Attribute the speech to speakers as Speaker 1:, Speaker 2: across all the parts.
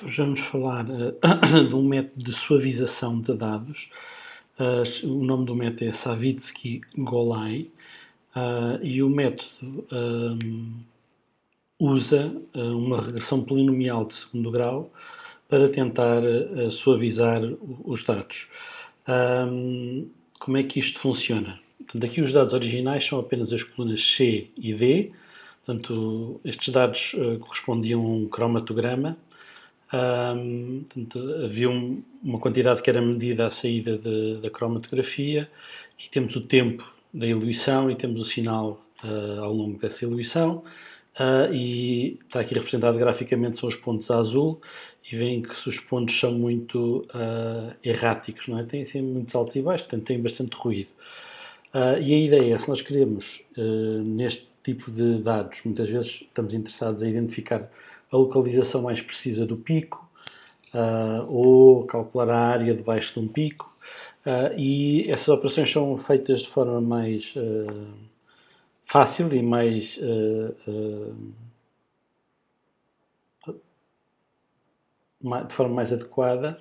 Speaker 1: Hoje vamos falar de um método de suavização de dados. O nome do método é Savitsky-Golay e o método usa uma regressão polinomial de segundo grau para tentar suavizar os dados. Como é que isto funciona? Portanto, aqui os dados originais são apenas as colunas C e D. Portanto, estes dados correspondiam a um cromatograma. Portanto, havia uma quantidade que era medida à saída da cromatografia e temos o tempo da eluição e temos o sinal ao longo dessa eluição e está aqui representado graficamente são os pontos a azul e veem que os pontos são muito erráticos, não é? Têm assim muitos altos e baixos, portanto têm bastante ruído. E a ideia é, se nós queremos, neste tipo de dados, muitas vezes estamos interessados em identificar a localização mais precisa do pico, ou calcular a área debaixo de um pico, e essas operações são feitas de forma mais fácil e mais de forma mais adequada,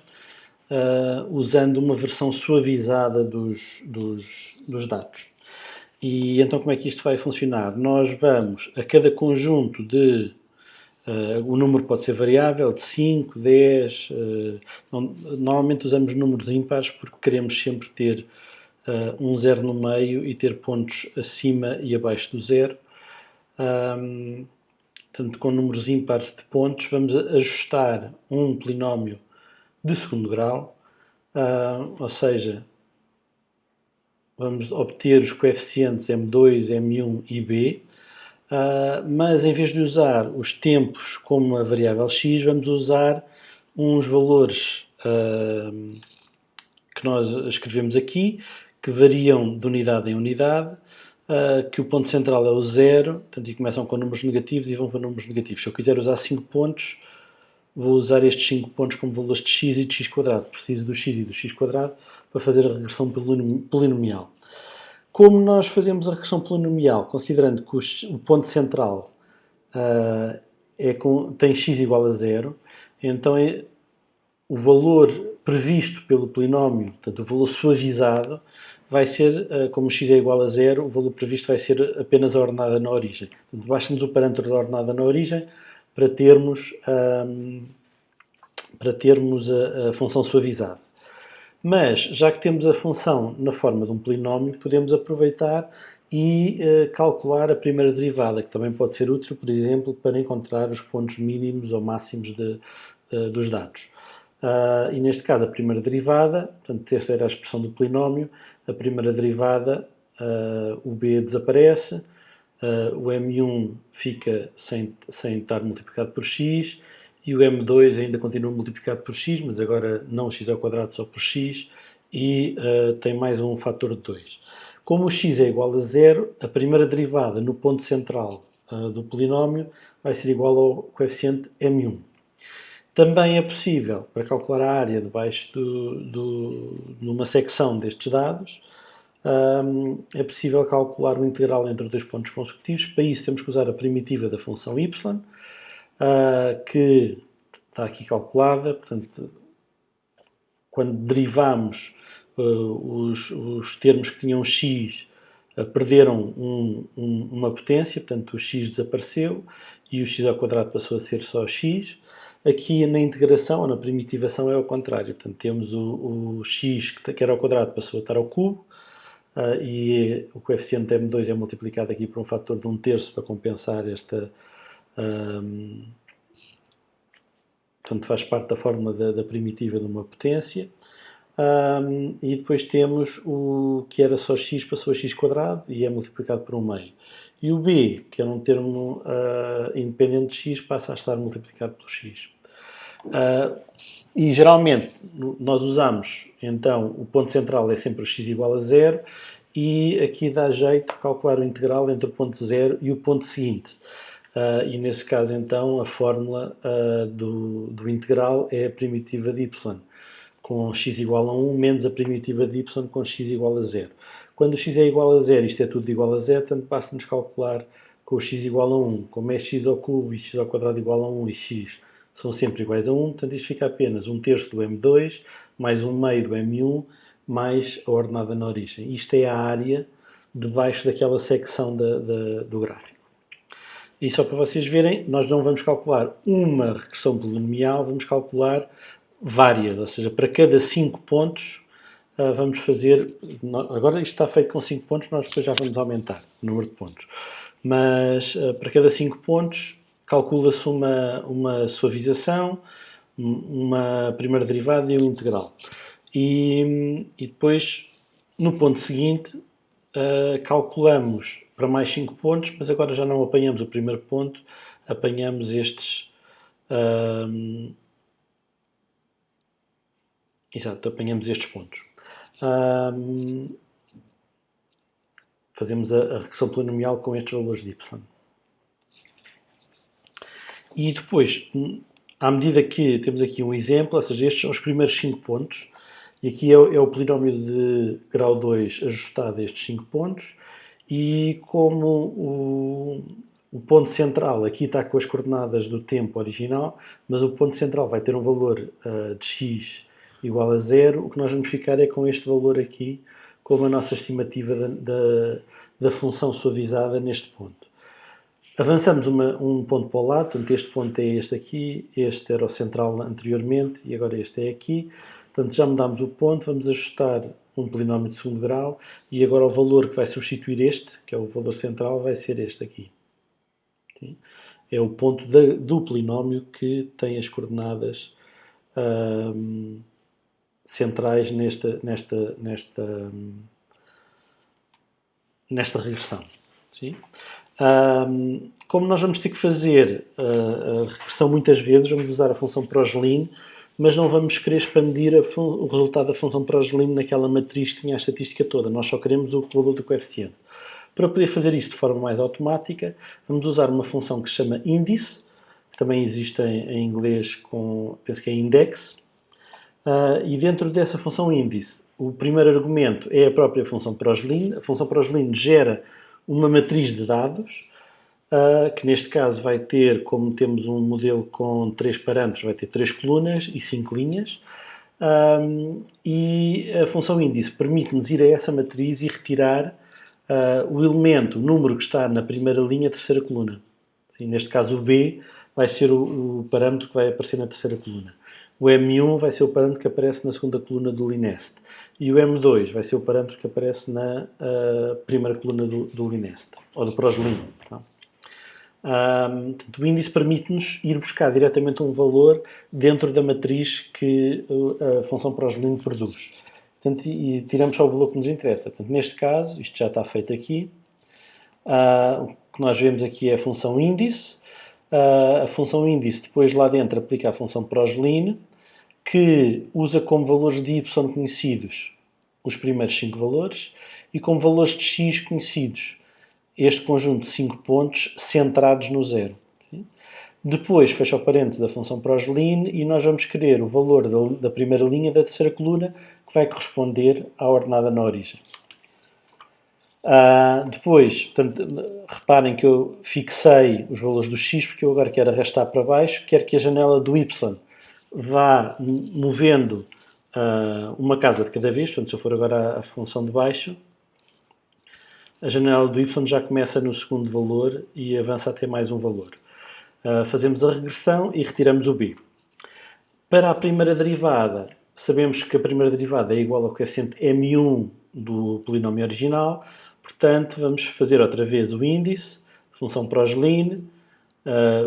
Speaker 1: usando uma versão suavizada dos dados. E então como é que isto vai funcionar? Nós vamos, a cada conjunto de o número pode ser variável, de 5, 10. Normalmente usamos números ímpares porque queremos sempre ter um zero no meio e ter pontos acima e abaixo do zero. Portanto, com números ímpares de pontos, vamos ajustar um polinómio de segundo grau, ou seja, vamos obter os coeficientes M2, M1 e B, mas em vez de usar os tempos como a variável x, vamos usar uns valores que nós escrevemos aqui, que variam de unidade em unidade, que o ponto central é o zero, portanto, e começam com números negativos e vão para números negativos. Se eu quiser usar 5 pontos, vou usar estes 5 pontos como valores de x e de x quadrado. Preciso do x e do x quadrado para fazer a regressão polinomial. Como nós fazemos a regressão polinomial, considerando que o ponto central tem x igual a zero, então o valor previsto pelo polinómio, portanto o valor suavizado, vai ser, como x é igual a zero, o valor previsto vai ser apenas a ordenada na origem. Basta-nos o parâmetro da ordenada na origem para termos a função suavizada. Mas, já que temos a função na forma de um polinómio, podemos aproveitar e calcular a primeira derivada, que também pode ser útil, por exemplo, para encontrar os pontos mínimos ou máximos dos dados. E neste caso, a primeira derivada, portanto, esta era a expressão do polinómio, a primeira derivada, o b desaparece, o m1 fica sem estar multiplicado por x, e o m2 ainda continua multiplicado por x, mas agora não x ao quadrado, só por x, e tem mais um fator de 2. Como o x é igual a zero, a primeira derivada no ponto central do polinómio vai ser igual ao coeficiente m1. Também é possível, para calcular a área debaixo numa secção destes dados, é possível calcular o integral entre dois pontos consecutivos. Para isso temos que usar a primitiva da função y, que está aqui calculada. Portanto, quando derivamos os termos que tinham x, perderam uma potência, portanto o x desapareceu e o x ao quadrado passou a ser só x. Aqui na integração ou na primitivação é ao contrário, portanto temos o x que era ao quadrado passou a estar ao cubo, e o coeficiente m2 é multiplicado aqui por um fator de 1/3 para compensar esta... portanto faz parte da fórmula da primitiva de uma potência. E depois temos o que era só x passou a x quadrado e é multiplicado por 1/2. E o b, que era um termo independente de x, passa a estar multiplicado por x. E geralmente nós usamos, então, o ponto central é sempre o x igual a zero, e aqui dá jeito de calcular o integral entre o ponto zero e o ponto seguinte. E nesse caso, então, a fórmula do integral é a primitiva de y, com x igual a 1, menos a primitiva de y com x igual a 0. Quando o x é igual a 0, isto é tudo igual a 0, portanto basta-nos calcular com o x igual a 1. Como é x ao cubo e x ao quadrado igual a 1 e x são sempre iguais a 1, portanto isto fica apenas 1/3 do M2 mais 1/2 do M1 mais a ordenada na origem. Isto é a área debaixo daquela secção do gráfico. E só para vocês verem, nós não vamos calcular uma regressão polinomial, vamos calcular várias, ou seja, para cada 5 pontos vamos fazer... Agora isto está feito com 5 pontos, nós depois já vamos aumentar o número de pontos. Mas para cada 5 pontos calcula-se uma suavização, uma primeira derivada e um integral. E depois, no ponto seguinte, calculamos para mais 5 pontos, mas agora já não apanhamos o primeiro ponto, apanhamos estes... exato, apanhamos estes pontos. Fazemos a regressão polinomial com estes valores de y. E depois, à medida que temos aqui um exemplo, ou seja, estes são os primeiros 5 pontos, e aqui é o polinómio de grau 2 ajustado a estes 5 pontos, e como o ponto central aqui está com as coordenadas do tempo original, mas o ponto central vai ter um valor de x igual a 0, o que nós vamos ficar é com este valor aqui, como a nossa estimativa da função suavizada neste ponto. Avançamos um ponto para o lado, portanto este ponto é este aqui, este era o central anteriormente e agora este é aqui. Portanto já mudámos o ponto, vamos ajustar um polinómio de segundo grau e agora o valor que vai substituir este, que é o valor central, vai ser este aqui. Sim? É o ponto do polinómio que tem as coordenadas centrais nesta regressão. Sim? Como nós vamos ter que fazer a regressão muitas vezes, vamos usar a função Proslin, mas não vamos querer expandir o resultado da função Proslin naquela matriz que tinha a estatística toda. Nós só queremos o valor do coeficiente. Para poder fazer isto de forma mais automática, vamos usar uma função que se chama índice, que também existe em inglês penso que é index, e dentro dessa função índice, o primeiro argumento é a própria função Proslin. A função Proslin gera uma matriz de dados, que neste caso vai ter, como temos um modelo com 3 parâmetros, vai ter 3 colunas e 5 linhas. E a função índice permite-nos ir a essa matriz e retirar o elemento, o número que está na primeira linha, terceira coluna. Assim, neste caso o B vai ser o parâmetro que vai aparecer na terceira coluna. O M1 vai ser o parâmetro que aparece na segunda coluna do Linest. E o M2 vai ser o parâmetro que aparece na primeira coluna do Linest, ou do Proslin. Tá? O índice permite-nos ir buscar diretamente um valor dentro da matriz que a função Proslin produz. Portanto, e tiramos só o valor que nos interessa. Portanto, neste caso, isto já está feito aqui. O que nós vemos aqui é a função índice. A função índice depois lá dentro aplica a função Proslin, que usa como valores de y conhecidos os primeiros 5 valores e como valores de x conhecidos este conjunto de 5 pontos centrados no zero. Sim? Depois fecha o parênteses da função Proslin e nós vamos querer o valor da primeira linha da terceira coluna que vai corresponder à ordenada na origem. Depois, portanto, reparem que eu fixei os valores do x porque eu agora quero arrastar para baixo, quero que a janela do y vá movendo uma casa de cada vez. Portanto, se eu for agora à função de baixo, a janela do y já começa no segundo valor e avança até mais um valor. Fazemos a regressão e retiramos o b. Para a primeira derivada, sabemos que a primeira derivada é igual ao coeficiente m1 do polinómio original, portanto, vamos fazer outra vez o índice, função Proslin,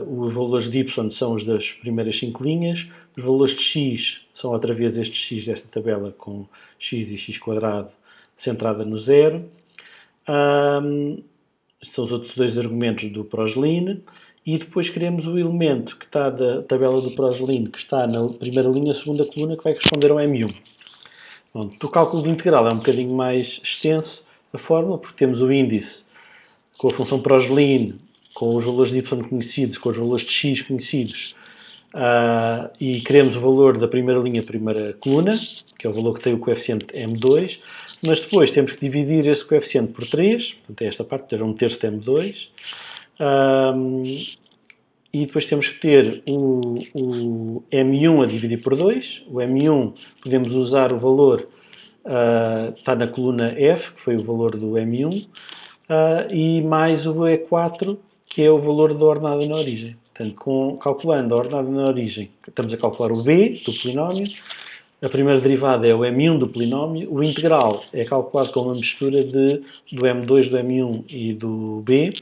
Speaker 1: os valores de y são os das primeiras 5 linhas, os valores de x são outra vez este x desta tabela com x e x quadrado centrada no zero. Estes são os outros dois argumentos do Proslin. E depois queremos o elemento que está da tabela do Proslin, que está na primeira linha, segunda coluna, que vai corresponder ao M1. Pronto, o cálculo de integral é um bocadinho mais extenso a fórmula, porque temos o índice com a função Proslin, com os valores de y conhecidos, com os valores de x conhecidos, e queremos o valor da primeira linha, primeira coluna, que é o valor que tem o coeficiente M2, mas depois temos que dividir esse coeficiente por 3, portanto é esta parte, ter 1/3 de M2, e depois temos que ter o M1 a dividir por 2. O M1 podemos usar o valor, está na coluna F, que foi o valor do M1, e mais o E4, que é o valor da ordenada na origem. Portanto, calculando a ordenada na origem, estamos a calcular o B do polinómio, a primeira derivada é o M1 do polinómio, o integral é calculado com uma mistura do M2, do M1 e do B,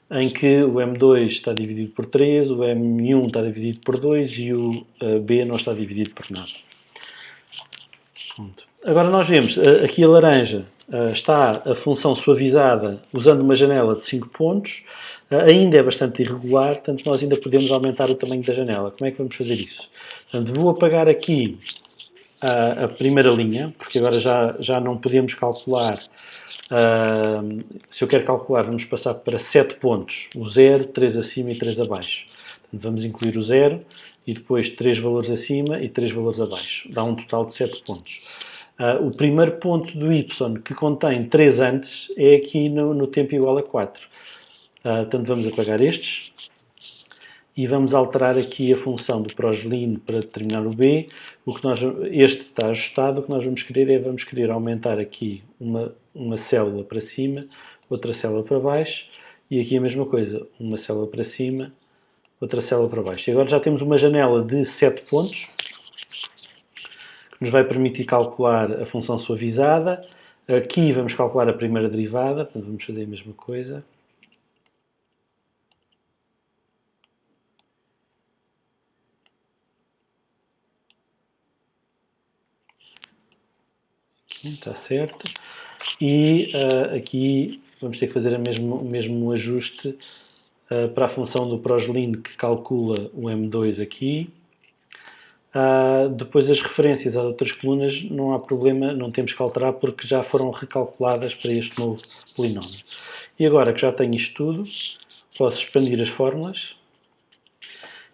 Speaker 1: em que o M2 está dividido por 3, o M1 está dividido por 2 e o B não está dividido por nada. Pronto. Agora nós vemos, aqui a laranja está a função suavizada usando uma janela de 5 pontos, ainda é bastante irregular, portanto nós ainda podemos aumentar o tamanho da janela. Como é que vamos fazer isso? Portanto, vou apagar aqui a primeira linha, porque agora já não podemos calcular. Se eu quero calcular, vamos passar para 7 pontos. O 0, 3 acima e 3 abaixo. Portanto, vamos incluir o 0 e depois 3 valores acima e 3 valores abaixo. Dá um total de 7 pontos. O primeiro ponto do y, que contém 3 antes, é aqui no tempo igual a 4. Portanto, vamos apagar estes. E vamos alterar aqui a função do proslin para determinar o B. Este está ajustado, o que nós vamos querer aumentar aqui uma célula para cima, outra célula para baixo, e aqui a mesma coisa, uma célula para cima, outra célula para baixo. E agora já temos uma janela de 7 pontos, que nos vai permitir calcular a função suavizada. Aqui vamos calcular a primeira derivada, portanto vamos fazer a mesma coisa. Está certo. E aqui vamos ter que fazer o mesmo ajuste para a função do proslin que calcula o M2 aqui. Depois as referências às outras colunas não há problema, não temos que alterar porque já foram recalculadas para este novo polinómio. E agora que já tenho isto tudo, posso expandir as fórmulas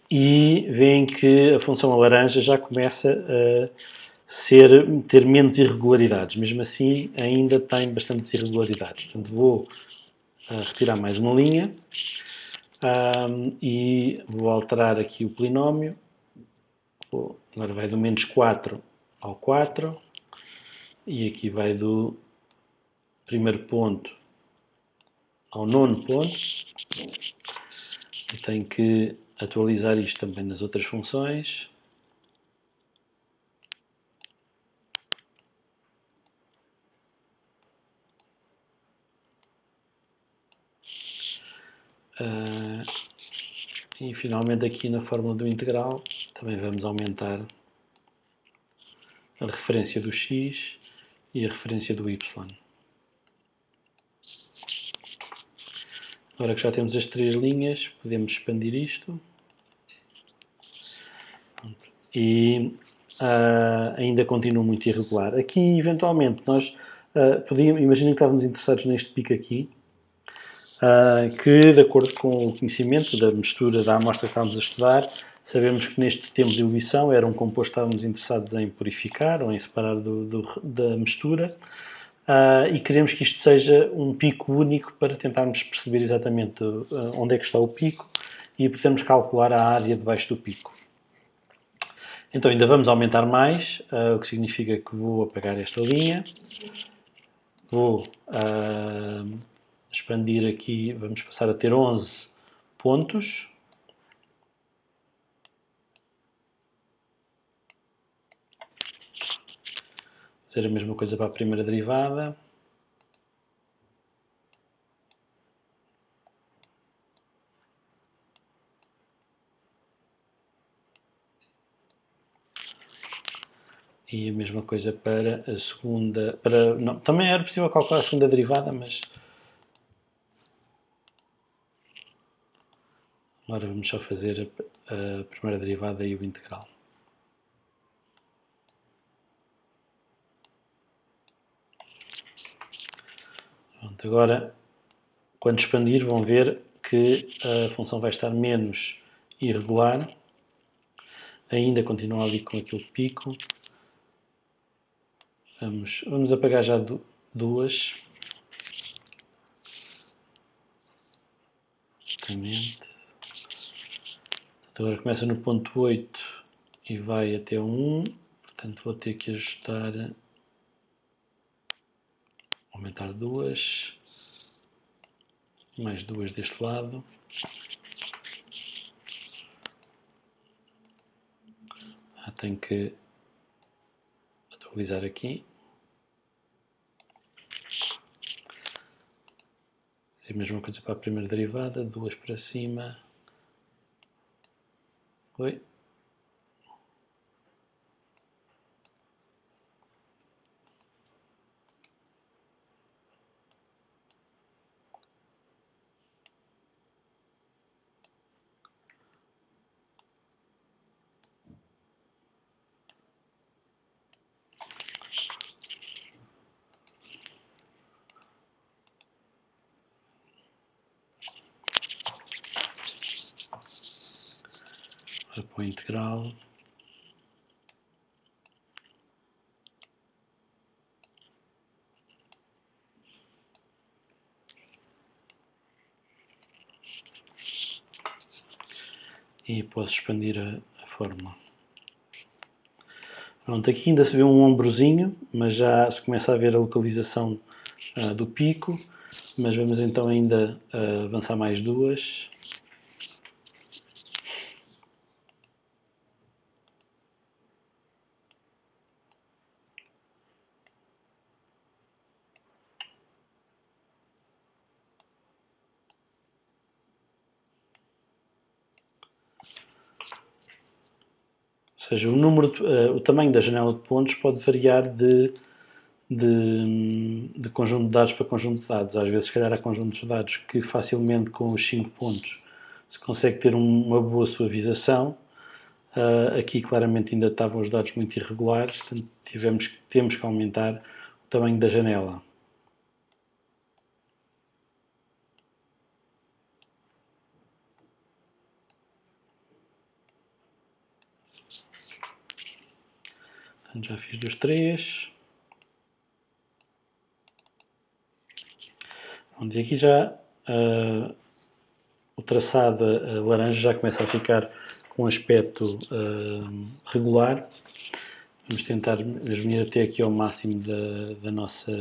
Speaker 1: e veem que a função laranja já começa a ter menos irregularidades. Mesmo assim, ainda tem bastantes irregularidades. Portanto, vou retirar mais uma linha e vou alterar aqui o polinómio. Agora vai do menos 4 ao 4 e aqui vai do primeiro ponto ao nono ponto. E tenho que atualizar isto também nas outras funções. E finalmente aqui na fórmula do integral também vamos aumentar a referência do x e a referência do y. Agora que já temos as 3 linhas, podemos expandir isto. E ainda continua muito irregular. Aqui, eventualmente, nós imaginem que estávamos interessados neste pico aqui, que, de acordo com o conhecimento da mistura da amostra que estávamos a estudar, sabemos que neste tempo de ebulição era um composto que estávamos interessados em purificar ou em separar da mistura, e queremos que isto seja um pico único para tentarmos perceber exatamente onde é que está o pico e podermos calcular a área debaixo do pico. Então ainda vamos aumentar mais, o que significa que vou apagar esta linha, vou expandir aqui, vamos passar a ter 11 pontos. Fazer a mesma coisa para a primeira derivada. E a mesma coisa para a segunda. Não, também era possível calcular a segunda derivada, mas agora vamos só fazer a primeira derivada e o integral. Pronto, agora, quando expandir, vão ver que a função vai estar menos irregular. Ainda continua ali com aquele pico. Vamos apagar já duas. Justamente. Agora começa no ponto 8 e vai até o 1, portanto vou ter que ajustar, aumentar 2, mais 2 deste lado. Tenho que atualizar aqui. A mesma coisa para a primeira derivada, 2 para cima. Oi. Agora para o integral. E posso expandir a fórmula. Pronto, aqui ainda se vê um ombrozinho, mas já se começa a ver a localização do pico. Mas vamos então ainda avançar mais 2. Ou seja, o tamanho da janela de pontos pode variar de conjunto de dados para conjunto de dados. Às vezes, se calhar, há conjuntos de dados que facilmente com os 5 pontos se consegue ter uma boa suavização. Aqui, claramente, ainda estavam os dados muito irregulares, portanto, temos que aumentar o tamanho da janela. Portanto, já fiz dos 3. E aqui já o traçado laranja já começa a ficar com um aspecto regular. Vamos tentar mesmo ir até aqui ao máximo da nossa...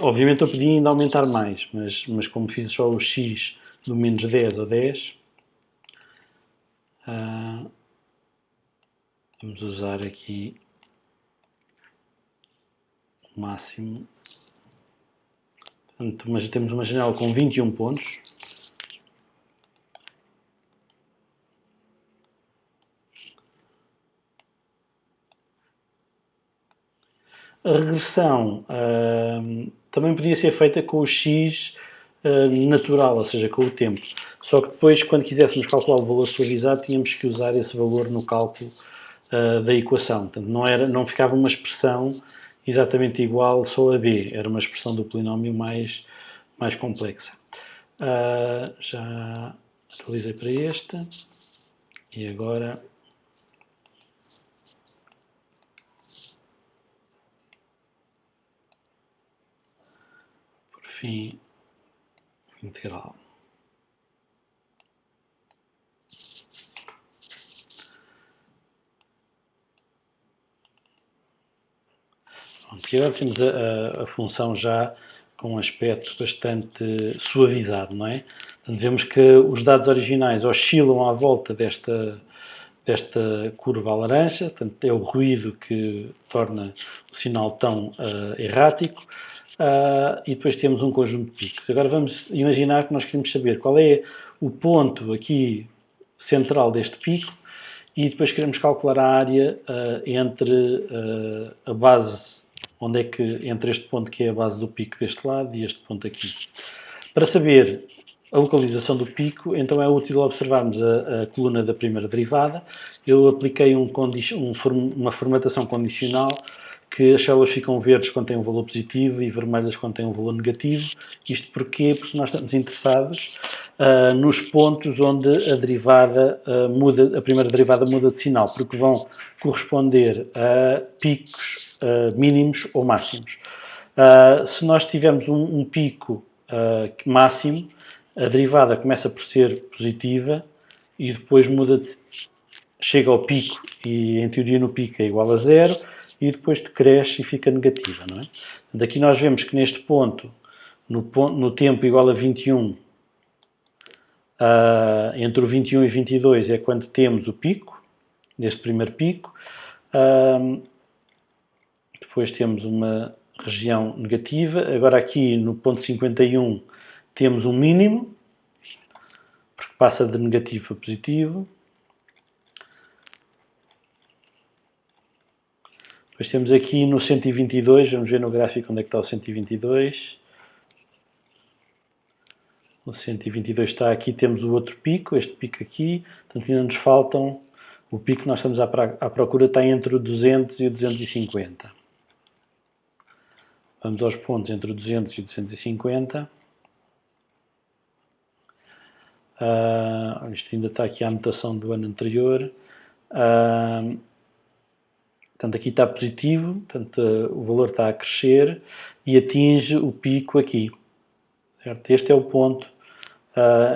Speaker 1: Obviamente eu podia ainda aumentar mais, mas como fiz só o X do menos 10 ou 10, vamos usar aqui o máximo. Portanto, mas temos uma janela com 21 pontos. A regressão também podia ser feita com o X natural, ou seja, com o tempo. Só que depois, quando quiséssemos calcular o valor suavizado, tínhamos que usar esse valor no cálculo da equação. Portanto, não ficava uma expressão exatamente igual só a b, era uma expressão do polinómio mais complexa. Já atualizei para este. E agora... por fim, integral. E agora temos a função já com um aspecto bastante suavizado, não é? Portanto, vemos que os dados originais oscilam à volta desta curva laranja, portanto, é o ruído que torna o sinal tão errático, e depois temos um conjunto de picos. Agora vamos imaginar que nós queremos saber qual é o ponto aqui central deste pico e depois queremos calcular a área entre a base, onde é que, entre este ponto que é a base do pico deste lado e este ponto aqui. Para saber a localização do pico, então é útil observarmos a coluna da primeira derivada. Eu apliquei uma formatação condicional que as células ficam verdes quando têm um valor positivo e vermelhas quando têm um valor negativo. Isto porquê? Porque nós estamos interessados nos pontos onde a primeira derivada muda de sinal, porque vão corresponder a picos mínimos ou máximos. Se nós tivermos um pico máximo, a derivada começa por ser positiva e depois chega ao pico e em teoria no pico é igual a 0 e depois decresce e fica negativa, não é? Daqui nós vemos que neste ponto, no tempo igual a 21, entre o 21 e 22 é quando temos o pico, deste primeiro pico. Depois temos uma região negativa. Agora aqui no ponto 51 temos um mínimo, porque passa de negativo para positivo. Depois temos aqui no 122, vamos ver no gráfico onde é que está o 122. O 122 está aqui, temos o outro pico, este pico aqui, portanto ainda nos faltam, o pico que nós estamos à procura está entre o 200 e o 250. Vamos aos pontos entre o 200 e o 250. Isto ainda está aqui a anotação do ano anterior. Portanto, aqui está positivo, portanto, o valor está a crescer e atinge o pico aqui. Certo? Este é o ponto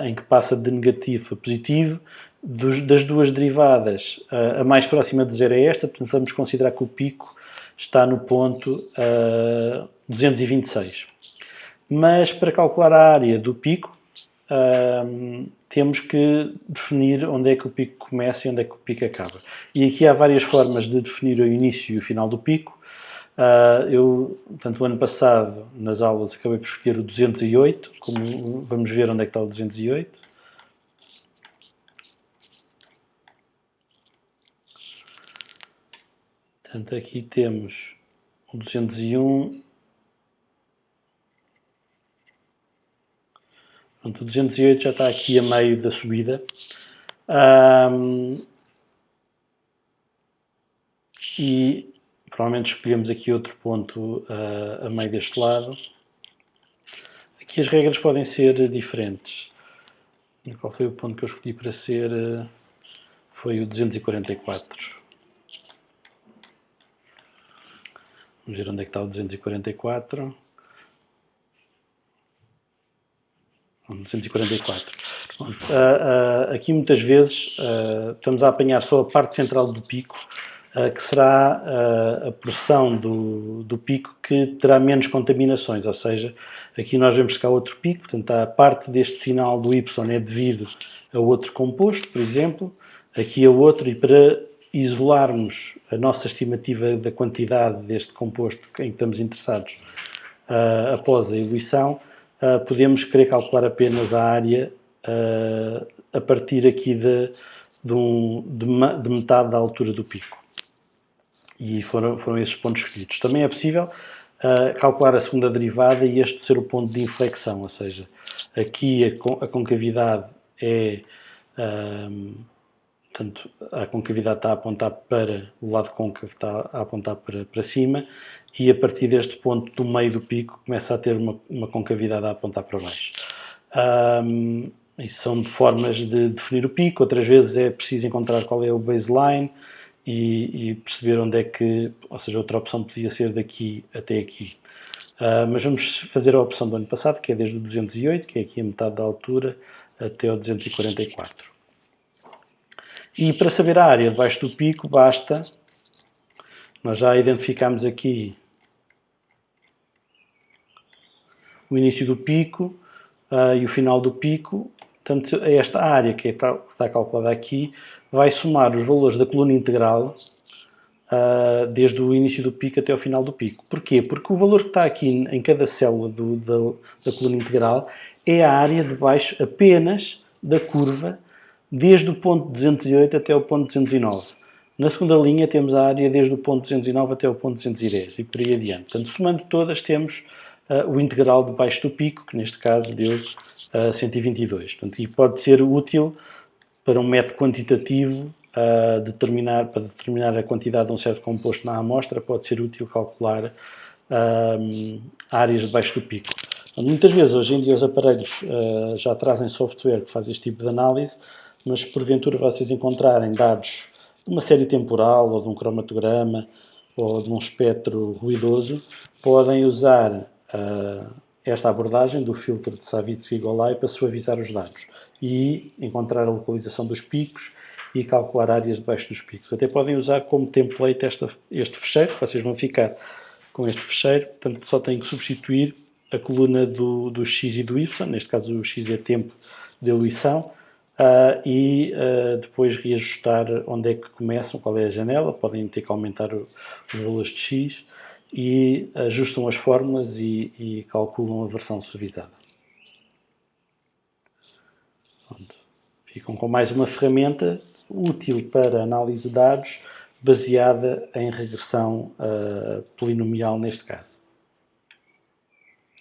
Speaker 1: em que passa de negativo a positivo. Das duas derivadas, a mais próxima de zero é esta, portanto, vamos considerar que o pico está no ponto 226. Mas para calcular a área do pico, temos que definir onde é que o pico começa e onde é que o pico acaba. E aqui há várias formas de definir o início e o final do pico. Portanto, o ano passado, nas aulas, acabei por escolher o 208, como vamos ver onde é que está o 208. Portanto, aqui temos o 201. Portanto, o 208 já está aqui a meio da subida. E provavelmente escolhemos aqui outro ponto a meio deste lado. Aqui as regras podem ser diferentes. Qual foi o ponto que eu escolhi para ser? Foi o 244. Vamos ver onde é que está o 244. 244. Aqui muitas vezes estamos a apanhar só a parte central do pico, que será a porção do pico que terá menos contaminações, ou seja, aqui nós vemos que há outro pico, portanto a parte deste sinal do Y é devido a outro composto, por exemplo, aqui a outro, e para isolarmos a nossa estimativa da quantidade deste composto em que estamos interessados após a ebulição, podemos querer calcular apenas a área a partir aqui de metade da altura do pico. E foram esses pontos escolhidos. Também é possível calcular a segunda derivada e este ser o ponto de inflexão, ou seja, aqui a concavidade é... Portanto, a concavidade está a apontar para o lado côncavo, está a apontar para cima, e a partir deste ponto do meio do pico começa a ter uma concavidade a apontar para baixo. Isso são formas de definir o pico. Outras vezes é preciso encontrar qual é o baseline e perceber onde é que, ou seja, outra opção podia ser daqui até aqui. Mas vamos fazer a opção do ano passado, que é desde o 208, que é aqui a metade da altura, até o 244. E para saber a área debaixo do pico, basta, nós já identificamos aqui o início do pico e o final do pico. Portanto, esta área que está calculada aqui vai somar os valores da coluna integral desde o início do pico até o final do pico. Porquê? Porque o valor que está aqui em cada célula da coluna integral é a área debaixo apenas da curva desde o ponto 208 até o ponto 209. Na segunda linha temos a área desde o ponto 209 até o ponto 210 e por aí adiante. Portanto, somando todas, temos o integral debaixo do pico, que neste caso deu 122. Portanto, e pode ser útil para um método quantitativo para determinar a quantidade de um certo composto na amostra, pode ser útil calcular áreas debaixo do pico. Muitas vezes, hoje em dia, os aparelhos já trazem software que faz este tipo de análise, mas se porventura vocês encontrarem dados de uma série temporal, ou de um cromatograma, ou de um espectro ruidoso, podem usar esta abordagem do filtro de Savitsky-Golay para suavizar os dados e encontrar a localização dos picos e calcular áreas debaixo dos picos. Até podem usar como template este fecheiro, vocês vão ficar com este fecheiro, portanto só têm que substituir a coluna do x e do y, neste caso o x é tempo de eluição, e depois reajustar onde é que começam, qual é a janela, podem ter que aumentar os valores de x, e ajustam as fórmulas e calculam a versão suavizada. Pronto. Ficam com mais uma ferramenta útil para análise de dados baseada em regressão polinomial neste caso.